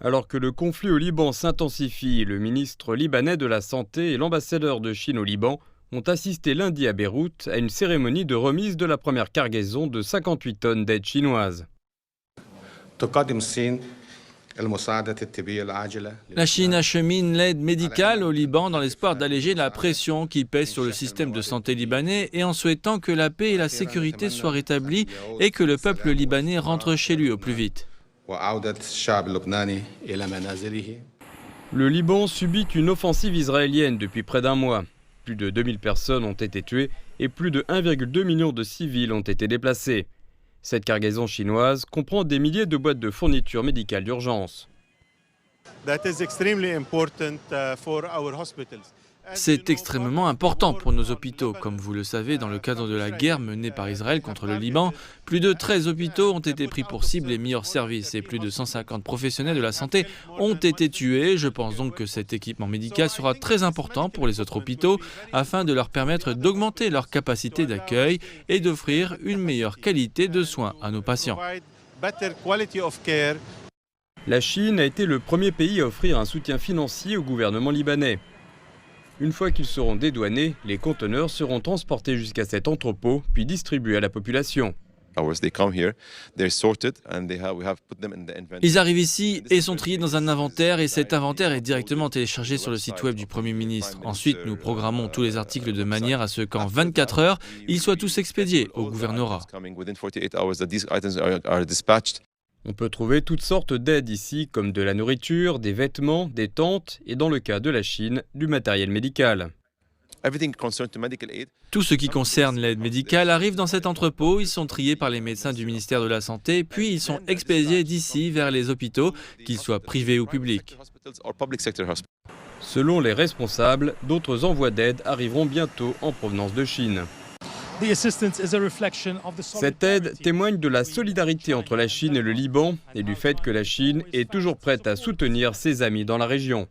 Alors que le conflit au Liban s'intensifie, le ministre libanais de la Santé et l'ambassadeur de Chine au Liban ont assisté lundi à Beyrouth à une cérémonie de remise de la première cargaison de 58 tonnes d'aide chinoise. La Chine achemine l'aide médicale au Liban dans l'espoir d'alléger la pression qui pèse sur le système de santé libanais et en souhaitant que la paix et la sécurité soient rétablies et que le peuple libanais rentre chez lui au plus vite. Le Liban subit une offensive israélienne depuis près d'un mois. Plus de 2000 personnes ont été tuées et plus de 1,2 million de civils ont été déplacés. Cette cargaison chinoise comprend des milliers de boîtes de fournitures médicales d'urgence. C'est extrêmement important pour nos hôpitaux. Comme vous le savez, dans le cadre de la guerre menée par Israël contre le Liban, plus de 13 hôpitaux ont été pris pour cible et mis hors service et plus de 150 professionnels de la santé ont été tués. Je pense donc que cet équipement médical sera très important pour les autres hôpitaux afin de leur permettre d'augmenter leur capacité d'accueil et d'offrir une meilleure qualité de soins à nos patients. La Chine a été le premier pays à offrir un soutien financier au gouvernement libanais. Une fois qu'ils seront dédouanés, les conteneurs seront transportés jusqu'à cet entrepôt, puis distribués à la population. Ils arrivent ici et sont triés dans un inventaire et cet inventaire est directement téléchargé sur le site web du Premier ministre. Ensuite, nous programmons tous les articles de manière à ce qu'en 24 heures, ils soient tous expédiés au gouvernorat. On peut trouver toutes sortes d'aides ici, comme de la nourriture, des vêtements, des tentes et, dans le cas de la Chine, du matériel médical. Tout ce qui concerne l'aide médicale arrive dans cet entrepôt, ils sont triés par les médecins du ministère de la Santé, puis ils sont expédiés d'ici vers les hôpitaux, qu'ils soient privés ou publics. Selon les responsables, d'autres envois d'aide arriveront bientôt en provenance de Chine. Cette aide témoigne de la solidarité entre la Chine et le Liban et du fait que la Chine est toujours prête à soutenir ses amis dans la région.